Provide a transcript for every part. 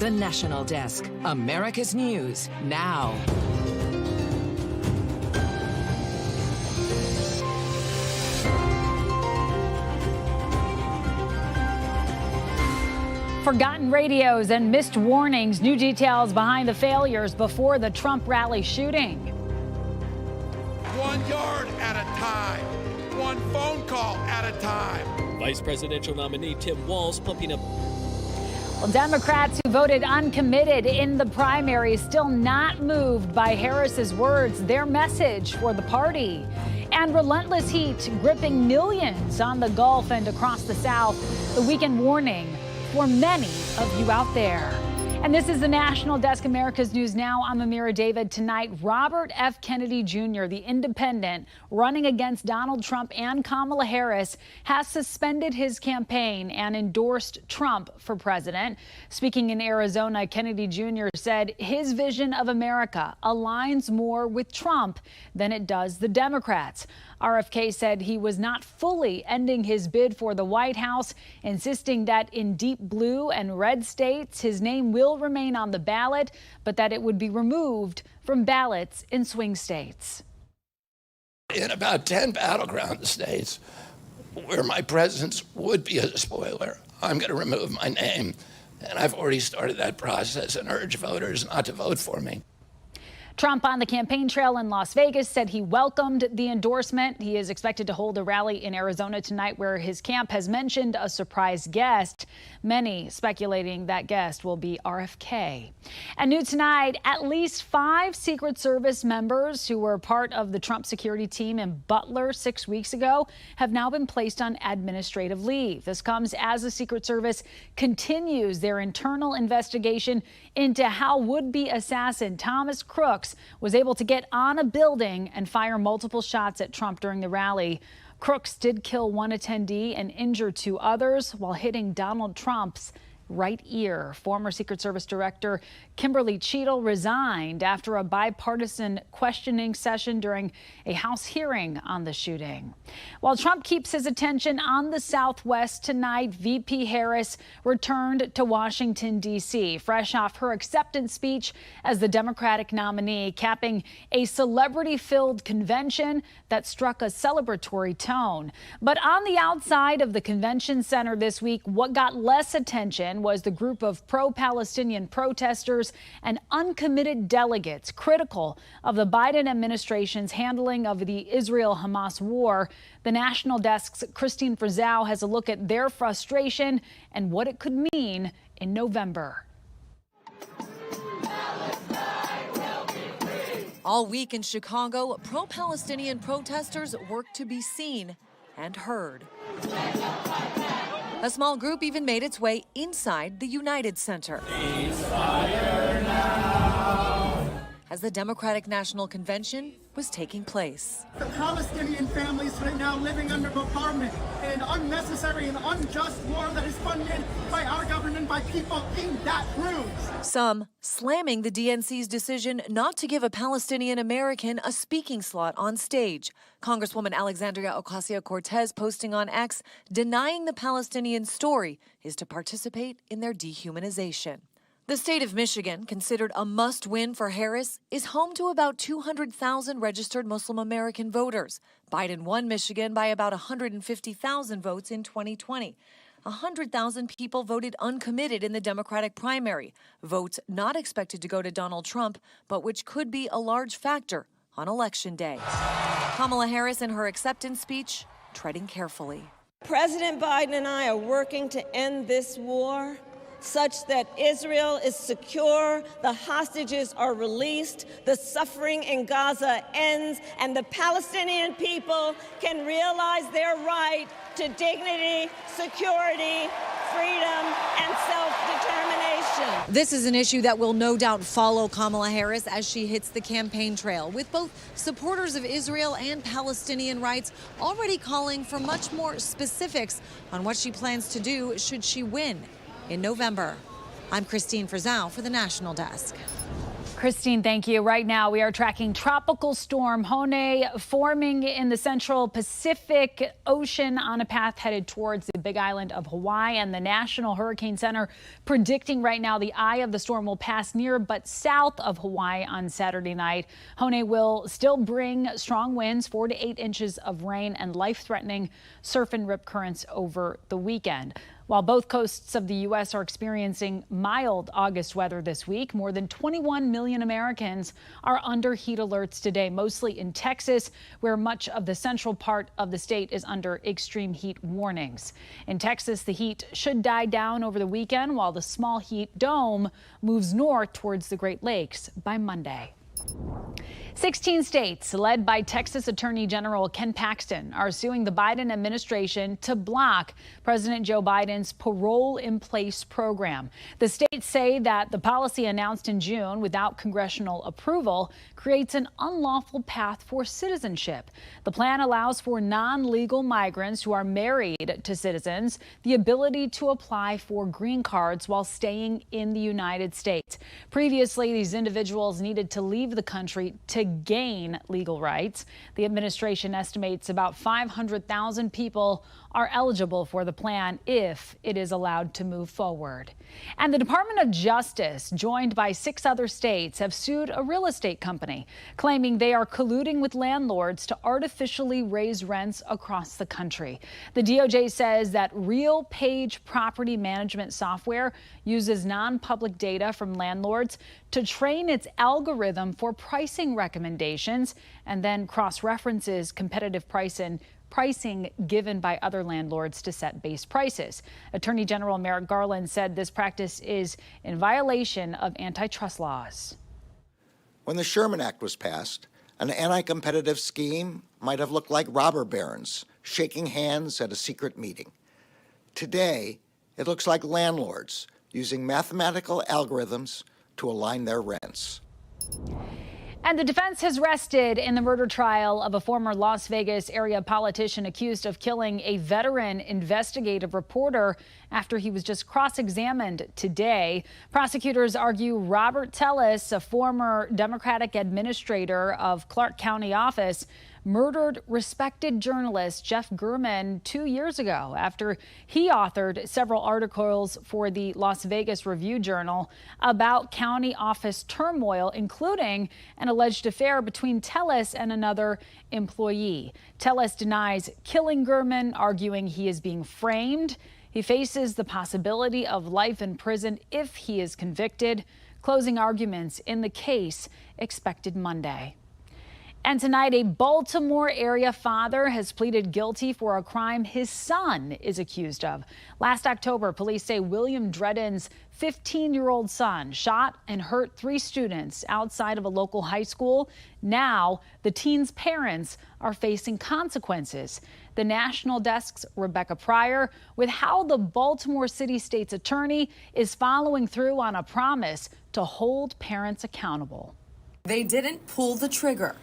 The National Desk, America's News, now. Forgotten radios and missed warnings. New details behind the failures before the Trump rally shooting. 1 yard at a time. One phone call at a time. Vice presidential nominee Tim Walz pumping up. Well, Democrats who voted uncommitted in the primary still not moved by Harris's words, their message for the party. And relentless heat gripping millions on the Gulf and across the South. The weekend warning for many of you out there. And this is the National Desk, America's News Now. I'm Amira David. Tonight, Robert F. Kennedy Jr., the independent running against Donald Trump and Kamala Harris, has suspended his campaign and endorsed Trump for president. Speaking in Arizona, Kennedy Jr. said his vision of America aligns more with Trump than it does the Democrats. RFK said he was not fully ending his bid for the White House, insisting that in deep blue and red states, his name will remain on the ballot, but that it would be removed from ballots in swing states. In about 10 battleground states where my presence would be a spoiler, I'm going to remove my name. And I've already started that process and urge voters not to vote for me. Trump on the campaign trail in Las Vegas said he welcomed the endorsement. He is expected to hold a rally in Arizona tonight where his camp has mentioned a surprise guest, many speculating that guest will be RFK. And new tonight, at least 5 Secret Service members who were part of the Trump security team in Butler 6 weeks ago have now been placed on administrative leave. This comes as the Secret Service continues their internal investigation into how would-be assassin Thomas Crooks was able to get on a building and fire multiple shots at Trump during the rally. Crooks did kill one attendee and injure 2 others while hitting Donald Trump's right ear. Former Secret Service Director Kimberly Cheadle resigned after a bipartisan questioning session during a House hearing on the shooting. While Trump keeps his attention on the Southwest tonight, VP Harris returned to Washington, D.C., fresh off her acceptance speech as the Democratic nominee, capping a celebrity-filled convention that struck a celebratory tone. But on the outside of the convention center this week, what got less attention was the group of pro-Palestinian protesters and uncommitted delegates critical of the Biden administration's handling of the Israel-Hamas war. The National Desk's Christine Frizzell has a look at their frustration and what it could mean in November. All week in Chicago, pro-Palestinian protesters worked to be seen and heard. A small group even made its way inside the United Center. As the Democratic National Convention was taking place. The Palestinian families right now living under bombardment and unnecessary and unjust war that is funded by our government, by people in that room. Some slamming the DNC's decision not to give a Palestinian American a speaking slot on stage. Congresswoman Alexandria Ocasio-Cortez posting on X, denying the Palestinian story is to participate in their dehumanization. The state of Michigan, considered a must-win for Harris, is home to about 200,000 registered Muslim American voters. Biden won Michigan by about 150,000 votes in 2020. 100,000 people voted uncommitted in the Democratic primary, votes not expected to go to Donald Trump, but which could be a large factor on Election Day. Kamala Harris in her acceptance speech, treading carefully. President Biden and I are working to end this war such that Israel is secure, the hostages are released, the suffering in Gaza ends, and the Palestinian people can realize their right to dignity, security, freedom, and self-determination. This is an issue that will no doubt follow Kamala Harris as she hits the campaign trail, with both supporters of Israel and Palestinian rights already calling for much more specifics on what she plans to do should she win in November. I'm Christine Frizzell for the National Desk. Christine, thank you. Right now, we are tracking Tropical Storm Hone forming in the central Pacific Ocean on a path headed towards the Big Island of Hawaii. And the National Hurricane Center predicting right now the eye of the storm will pass near but south of Hawaii on Saturday night. Hone will still bring strong winds, 4 to 8 inches of rain and life-threatening surf and rip currents over the weekend. While both coasts of the U.S. are experiencing mild August weather this week, more than 21 million Americans are under heat alerts today, mostly in Texas, where much of the central part of the state is under extreme heat warnings. In Texas, the heat should die down over the weekend, while the small heat dome moves north towards the Great Lakes by Monday. 16 states, led by Texas Attorney General Ken Paxton, are suing the Biden administration to block President Joe Biden's parole in place program. The states say that the policy announced in June without congressional approval creates an unlawful path for citizenship. The plan allows for non-legal migrants who are married to citizens the ability to apply for green cards while staying in the United States. Previously, these individuals needed to leave the country to gain legal rights. The administration estimates about 500,000 people are eligible for the plan if it is allowed to move forward. And the Department of Justice, joined by 6 other states, have sued a real estate company, claiming they are colluding with landlords to artificially raise rents across the country. The DOJ says that RealPage property management software uses non-public data from landlords to train its algorithm for pricing recommendations and then cross-references competitive pricing given by other landlords to set base prices. Attorney General Merrick Garland said this practice is in violation of antitrust laws. When the Sherman Act was passed, an anti-competitive scheme might have looked like robber barons shaking hands at a secret meeting. Today, it looks like landlords using mathematical algorithms to align their rents. And the defense has rested in the murder trial of a former Las Vegas area politician accused of killing a veteran investigative reporter after he was just cross-examined today. Prosecutors argue Robert Tellis, a former Democratic administrator of Clark County office, murdered respected journalist Jeff German 2 years ago after he authored several articles for the Las Vegas Review-Journal about county office turmoil, including an alleged affair between Tellis and another employee. Tellis denies killing German, arguing he is being framed. He faces the possibility of life in prison if he is convicted. Closing arguments in the case expected Monday. And tonight, a Baltimore area father has pleaded guilty for a crime his son is accused of. Last October, police say William Dredden's 15-year-old son shot and hurt 3 students outside of a local high school. Now, the teen's parents are facing consequences. The National Desk's Rebecca Pryor with how the Baltimore City State's attorney is following through on a promise to hold parents accountable. They didn't pull the trigger.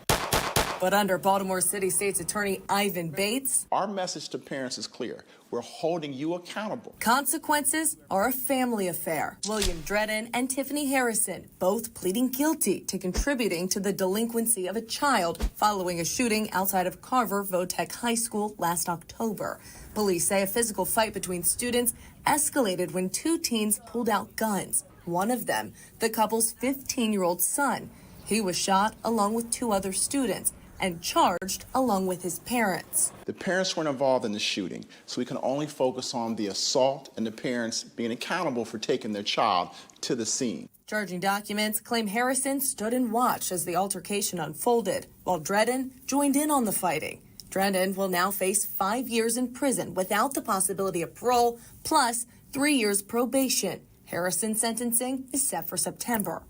But under Baltimore City State's Attorney Ivan Bates, our message to parents is clear. We're holding you accountable. Consequences are a family affair. William Dredden and Tiffany Harrison both pleading guilty to contributing to the delinquency of a child following a shooting outside of Carver Votech High School last October. Police say a physical fight between students escalated when 2 teens pulled out guns. One of them, the couple's 15-year-old son. He was shot along with 2 other students and charged along with his parents. The parents weren't involved in the shooting, so we can only focus on the assault and the parents being accountable for taking their child to the scene. Charging documents claim Harrison stood and watched as the altercation unfolded, while Dredden joined in on the fighting. Dredden will now face 5 years in prison without the possibility of parole, plus 3 years probation. Harrison's sentencing is set for September.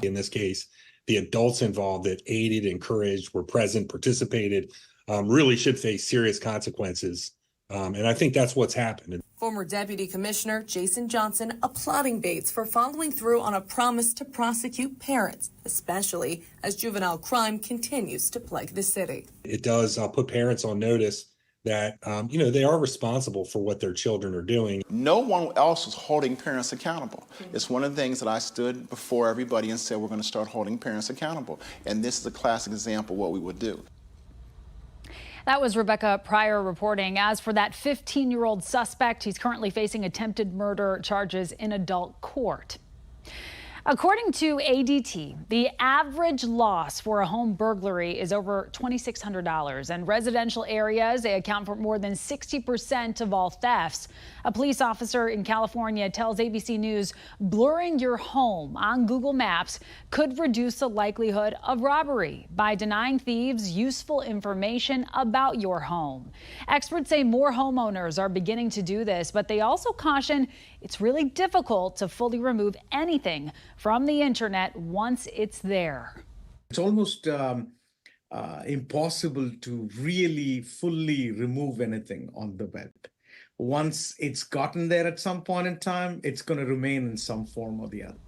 In this case, the adults involved that aided, encouraged, were present, participated, really should face serious consequences. And I think that's what's happened. Former Deputy Commissioner Jason Johnson applauding Bates for following through on a promise to prosecute parents, especially as juvenile crime continues to plague the city. It does put parents on notice that, they are responsible for what their children are doing. No one else was holding parents accountable. It's one of the things that I stood before everybody and said we're going to start holding parents accountable. And this is a classic example of what we would do. That was Rebecca Pryor reporting. As for that 15-year-old suspect, he's currently facing attempted murder charges in adult court. According to ADT, the average loss for a home burglary is over $2,600. And residential areas, they account for more than 60% of all thefts. A police officer in California tells ABC News blurring your home on Google Maps could reduce the likelihood of robbery by denying thieves useful information about your home. Experts say more homeowners are beginning to do this, but they also caution it's really difficult to fully remove anything from the internet once it's there. It's almost impossible to really fully remove anything on the web. Once it's gotten there at some point in time, it's going to remain in some form or the other.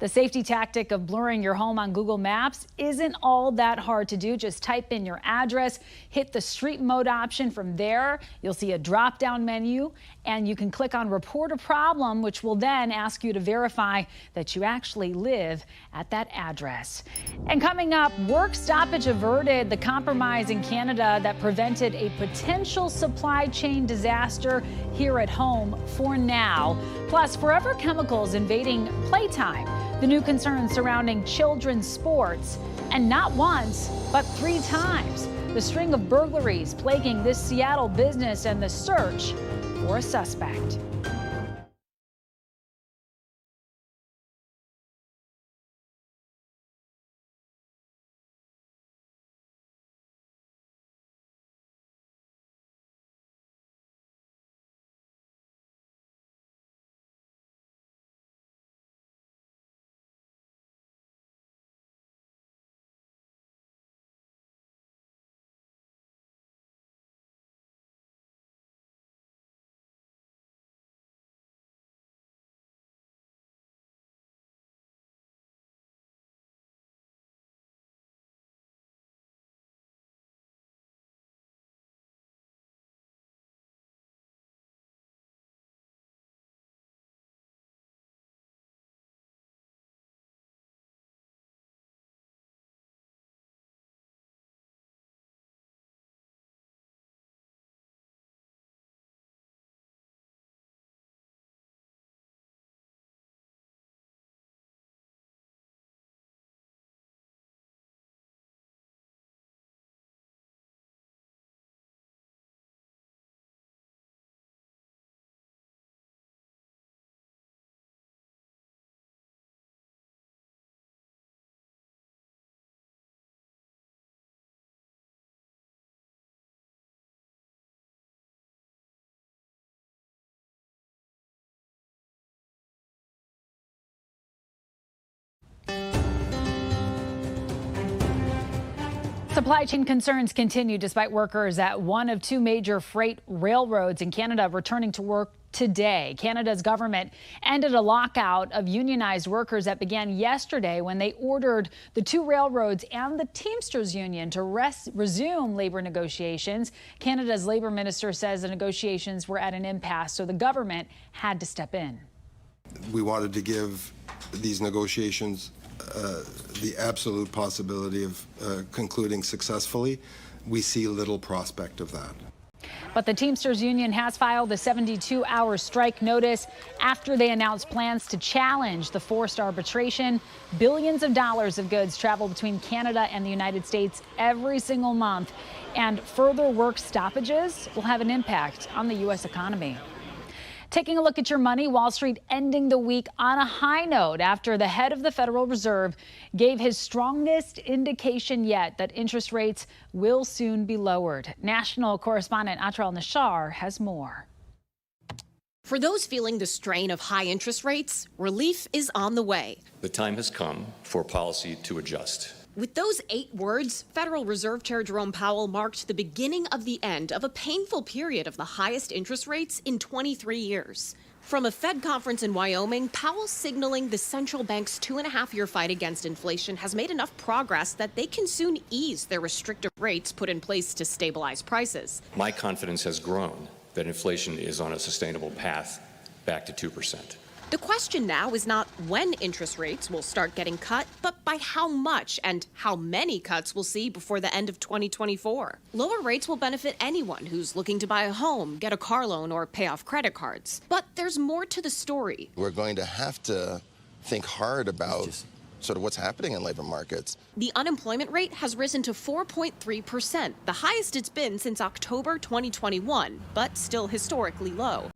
The safety tactic of blurring your home on Google Maps isn't all that hard to do. Just type in your address, hit the street mode option. From there, you'll see a drop-down menu, and you can click on Report a Problem, which will then ask you to verify that you actually live at that address. And coming up, work stoppage averted, the compromise in Canada that prevented a potential supply chain disaster here at home for now. Plus, forever chemicals invading playtime. The new concerns surrounding children's sports, and not once, but 3 times. The string of burglaries plaguing this Seattle business and the search for a suspect. Supply chain concerns continue despite workers at one of 2 major freight railroads in Canada returning to work today. Canada's government ended a lockout of unionized workers that began yesterday when they ordered the 2 railroads and the Teamsters Union to resume labor negotiations. Canada's labor minister says the negotiations were at an impasse, so the government had to step in. We wanted to give these negotiations the absolute possibility of concluding successfully. We see little prospect of that. But the Teamsters Union has filed a 72-hour strike notice after they announced plans to challenge the forced arbitration. Billions of dollars of goods travel between Canada and the United States every single month, and further work stoppages will have an impact on the U.S. economy. Taking a look at your money, Wall Street ending the week on a high note after the head of the Federal Reserve gave his strongest indication yet that interest rates will soon be lowered. National correspondent Atral Nashar has more. For those feeling the strain of high interest rates, relief is on the way. The time has come for policy to adjust. With those 8 words, Federal Reserve Chair Jerome Powell marked the beginning of the end of a painful period of the highest interest rates in 23 years. From a Fed conference in Wyoming, Powell signaling the central bank's 2.5-year fight against inflation has made enough progress that they can soon ease their restrictive rates put in place to stabilize prices. My confidence has grown that inflation is on a sustainable path back to 2%. The question now is not when interest rates will start getting cut, but by how much and how many cuts we'll see before the end of 2024. Lower rates will benefit anyone who's looking to buy a home, get a car loan, or pay off credit cards. But there's more to the story. We're going to have to think hard about sort of what's happening in labor markets. The unemployment rate has risen to 4.3%, the highest it's been since October 2021, but still historically low.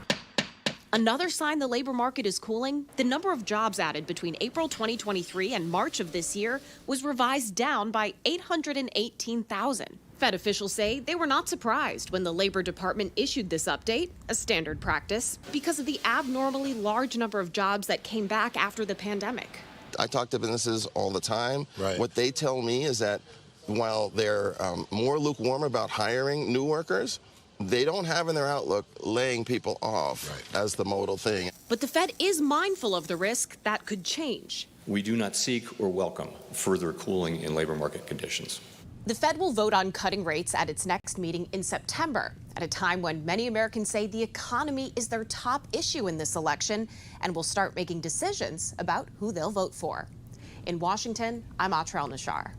Another sign the labor market is cooling, the number of jobs added between April 2023 and March of this year was revised down by 818,000. Fed officials say they were not surprised when the Labor Department issued this update, a standard practice, because of the abnormally large number of jobs that came back after the pandemic. I talk to businesses all the time. Right. What they tell me is that while they're more lukewarm about hiring new workers, they don't have in their outlook laying people off as the modal thing. But the Fed is mindful of the risk that could change. We do not seek or welcome further cooling in labor market conditions. The Fed will vote on cutting rates at its next meeting in September, at a time when many Americans say the economy is their top issue in this election and will start making decisions about who they'll vote for. In Washington, I'm Atrel Nashar.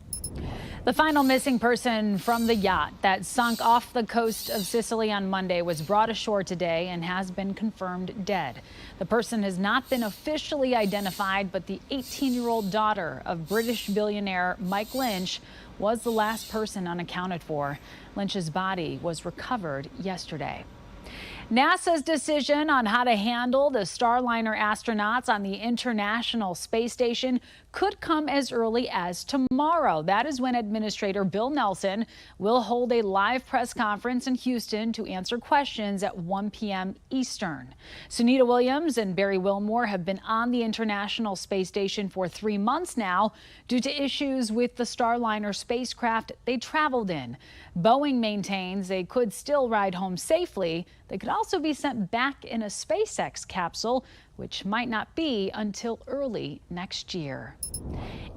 The final missing person from the yacht that sunk off the coast of Sicily on Monday was brought ashore today and has been confirmed dead. The person has not been officially identified, but the 18-year-old daughter of British billionaire Mike Lynch was the last person unaccounted for. Lynch's body was recovered yesterday. NASA's decision on how to handle the Starliner astronauts on the International Space Station could come as early as tomorrow. That is when Administrator Bill Nelson will hold a live press conference in Houston to answer questions at 1 p.m. Eastern. Sunita Williams and Barry Wilmore have been on the International Space Station for 3 months now due to issues with the Starliner spacecraft they traveled in. Boeing maintains they could still ride home safely. They could also be sent back in a SpaceX capsule, which might not be until early next year.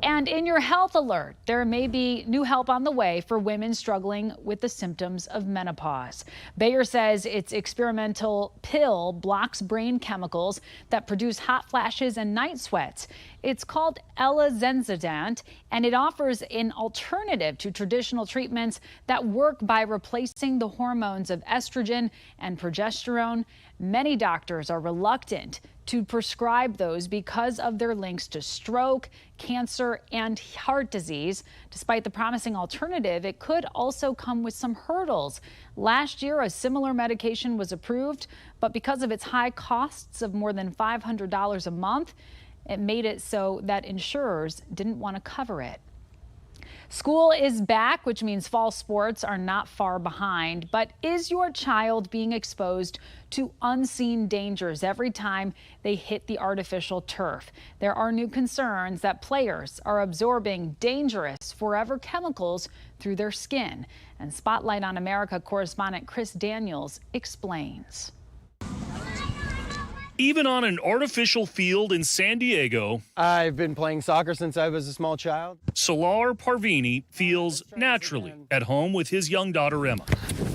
And in your health alert, there may be new help on the way for women struggling with the symptoms of menopause. Bayer says its experimental pill blocks brain chemicals that produce hot flashes and night sweats. It's called elazenzadant, and it offers an alternative to traditional treatments that work by replacing the hormones of estrogen and progesterone. Many doctors are reluctant to prescribe those because of their links to stroke, cancer, and heart disease. Despite the promising alternative, it could also come with some hurdles. Last year, a similar medication was approved, but because of its high costs of more than $500 a month, it made it so that insurers didn't want to cover it. School is back, which means fall sports are not far behind. But is your child being exposed to unseen dangers every time they hit the artificial turf? There are new concerns that players are absorbing dangerous forever chemicals through their skin. And Spotlight on America correspondent Chris Daniels explains. Even on an artificial field in San Diego, I've been playing soccer since I was a small child. Salar Parvini feels naturally at home with his young daughter, Emma.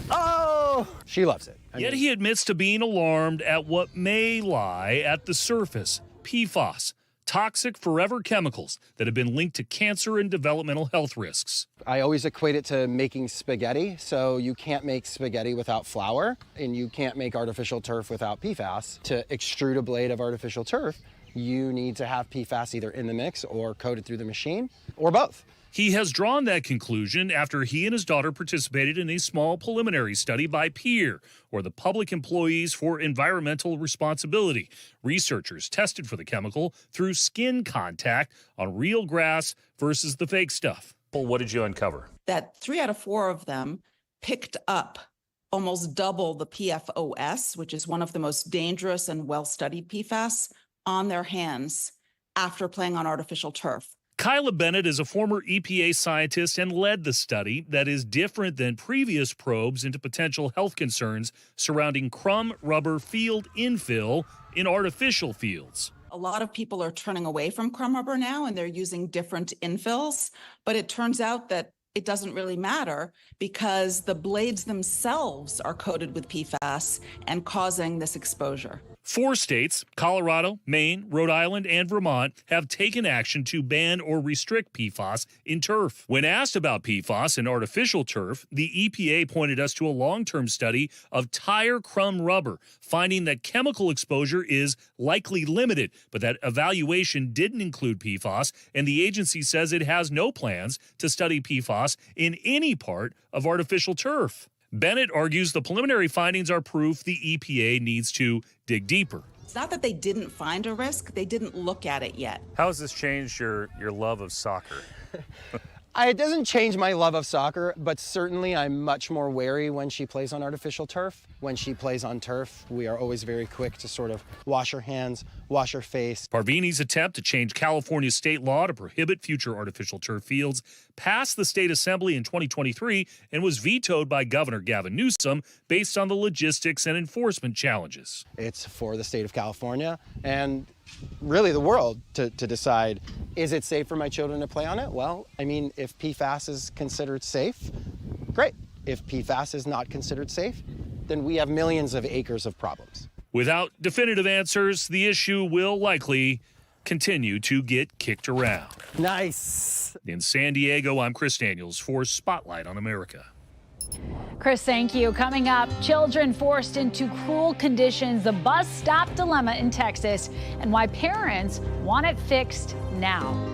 Oh, she loves it. Yet he admits to being alarmed at what may lie at the surface. PFAS, toxic forever chemicals that have been linked to cancer and developmental health risks. I always equate it to making spaghetti. So you can't make spaghetti without flour, and you can't make artificial turf without PFAS. To extrude a blade of artificial turf, you need to have PFAS either in the mix or coated through the machine, or both. He has drawn that conclusion after he and his daughter participated in a small preliminary study by PEER, or the Public Employees for Environmental Responsibility. Researchers tested for the chemical through skin contact on real grass versus the fake stuff. Well, what did you uncover? That 3 out of 4 of them picked up almost double the PFOS, which is one of the most dangerous and well-studied PFAS, on their hands after playing on artificial turf. Kyla Bennett is a former EPA scientist and led the study that is different than previous probes into potential health concerns surrounding crumb rubber field infill in artificial fields. A lot of people are turning away from crumb rubber now, and they're using different infills, but it turns out that it doesn't really matter because the blades themselves are coated with PFAS and causing this exposure. 4 states, Colorado, Maine, Rhode Island, and Vermont, have taken action to ban or restrict PFAS in turf. When asked about PFAS in artificial turf, the EPA pointed us to a long-term study of tire crumb rubber, finding that chemical exposure is likely limited, but that evaluation didn't include PFAS, and the agency says it has no plans to study PFAS in any part of artificial turf. Bennett argues the preliminary findings are proof the EPA needs to dig deeper. It's not that they didn't find a risk, they didn't look at it yet. How has this changed your love of soccer? It doesn't change my love of soccer, but certainly I'm much more wary when she plays on artificial turf. When she plays on turf, we are always very quick to sort of wash her hands, wash her face. Parvini's attempt to change California's state law to prohibit future artificial turf fields passed the state assembly in 2023 and was vetoed by Governor Gavin Newsom based on the logistics and enforcement challenges. It's for the state of California and really the world to decide, is it safe for my children to play on it? Well, I mean, if PFAS is considered safe, great. If PFAS is not considered safe, then we have millions of acres of problems. Without definitive answers, the issue will likely continue to get kicked around. Nice. In San Diego, I'm Chris Daniels for Spotlight on America. Chris, thank you. Coming up, children forced into cruel conditions, the bus stop dilemma in Texas, and why parents want it fixed now.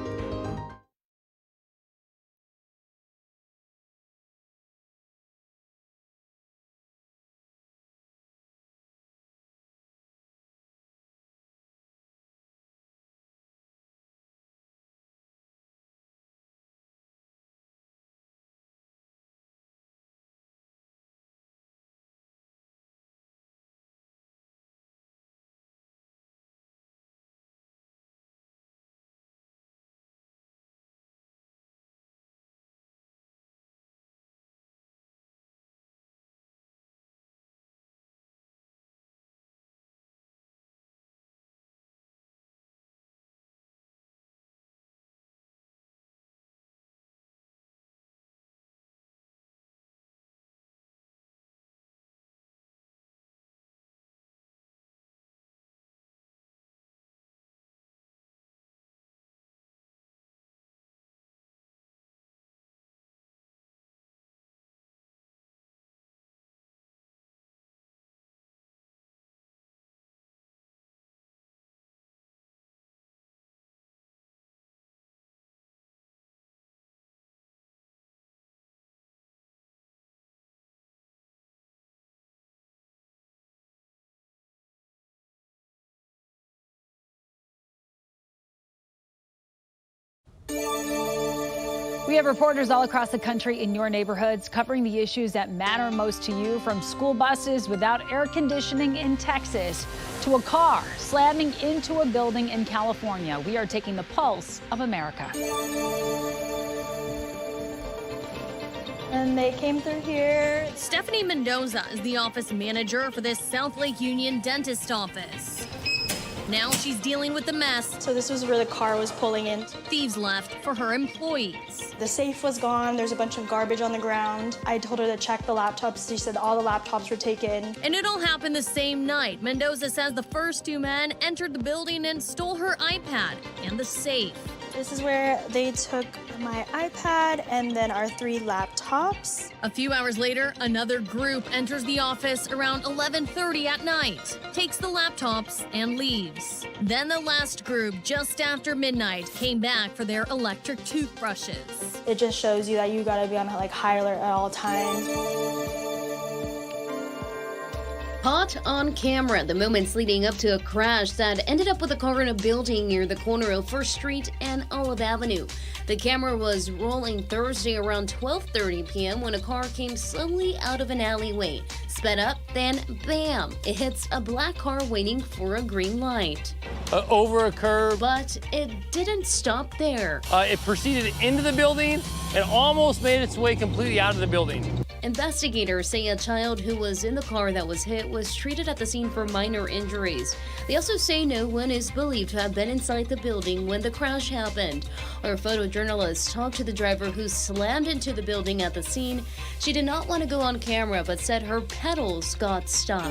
We have reporters all across the country in your neighborhoods covering the issues that matter most to you, from school buses without air conditioning in Texas to a car slamming into a building in California. We are taking the pulse of America. And they came through here. Stephanie Mendoza is the office manager for this South Lake Union dentist office. Now she's dealing with the mess. So this was where the car was pulling in. Thieves left for her employees. The safe was gone. There's a bunch of garbage on the ground. I told her to check the laptops. She said all the laptops were taken. And it all happened the same night. Mendoza says the first 2 men entered the building and stole her iPad and the safe. This is where they took my iPad and then our 3 laptops. A few hours later, another group enters the office around 11:30 at night, takes the laptops and leaves. Then the last group, just after midnight, came back for their electric toothbrushes. It just shows you that you gotta be on high alert at all times. Caught on camera, the moments leading up to a crash that ended up with a car in a building near the corner of 1st Street and Olive Avenue. The camera was rolling Thursday around 12:30 p.m. when a car came slowly out of an alleyway, sped up, then bam! It hits a black car waiting for a green light. Over a curb. But it didn't stop there. It proceeded into the building and almost made its way completely out of the building. Investigators say a child who was in the car that was hit was treated at the scene for minor injuries. They also say no one is believed to have been inside the building when the crash happened. Our photojournalist talked to the driver who slammed into the building at the scene. She did not want to go on camera, but said her pedals got stuck.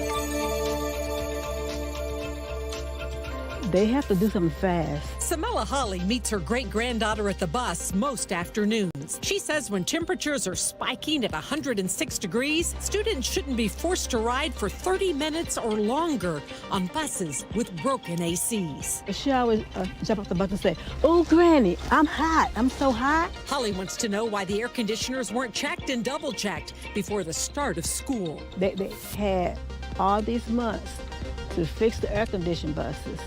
They have to do something fast. Samela Holly meets her great-granddaughter at the bus most afternoons. She says when temperatures are spiking at 106 degrees, students shouldn't be forced to ride for 30 minutes or longer on buses with broken ACs. She always jump off the bus and say, "Oh, Granny, I'm hot. I'm so hot." Holly wants to know why the air conditioners weren't checked and double-checked before the start of school. They had all these months to fix the air-conditioned buses,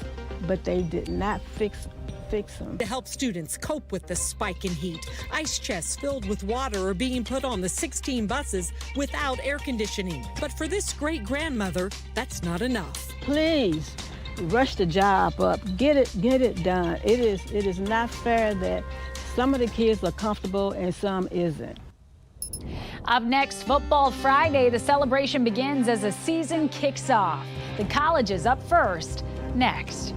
but they did not fix them. To help students cope with the spike in heat, ice chests filled with water are being put on the 16 buses without air conditioning. But for this great-grandmother, that's not enough. Please rush the job up. Get it done. It is not fair that some of the kids are comfortable and some isn't. Up next, Football Friday. The celebration begins as the season kicks off. The college is up first. Next.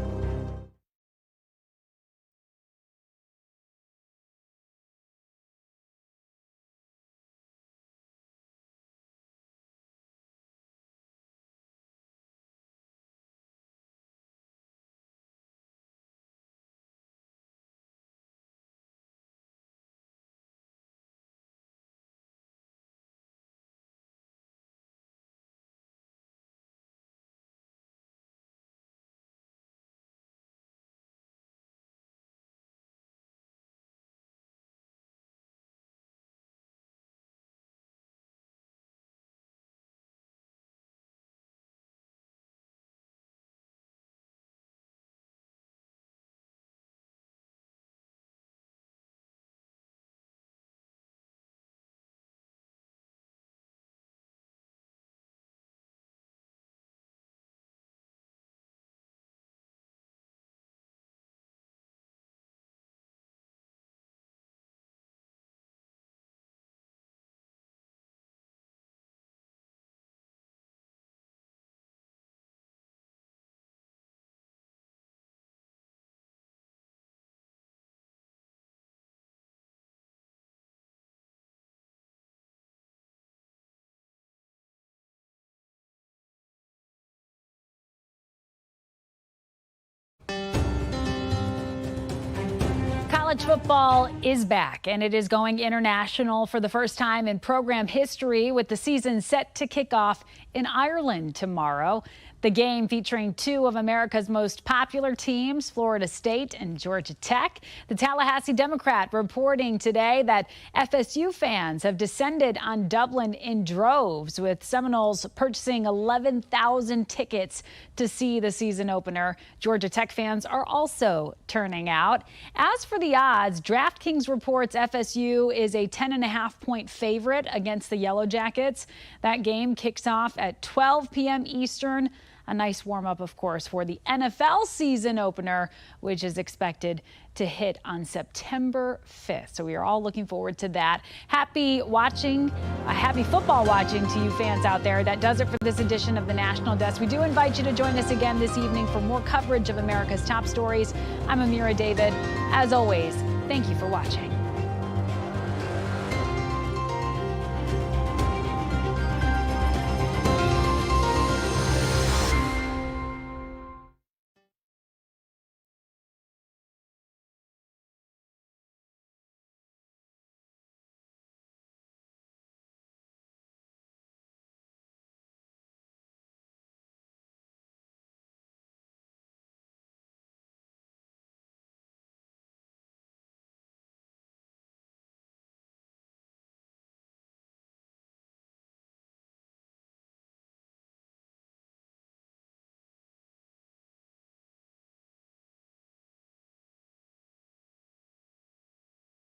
College football is back, and it is going international for the first time in program history, with the season set to kick off in Ireland tomorrow. The game featuring two of America's most popular teams, Florida State and Georgia Tech. The Tallahassee Democrat reporting today that FSU fans have descended on Dublin in droves, with Seminoles purchasing 11,000 tickets to see the season opener. Georgia Tech fans are also turning out. As for the odds, DraftKings reports FSU is a 10.5-point favorite against the Yellow Jackets. That game kicks off at 12 p.m. Eastern. A nice warm-up, of course, for the NFL season opener, which is expected to hit on September 5th. So we are all looking forward to that. Happy football watching to you fans out there. That does it for this edition of the National Desk. We do invite you to join us again this evening for more coverage of America's top stories. I'm Amira David. As always, thank you for watching.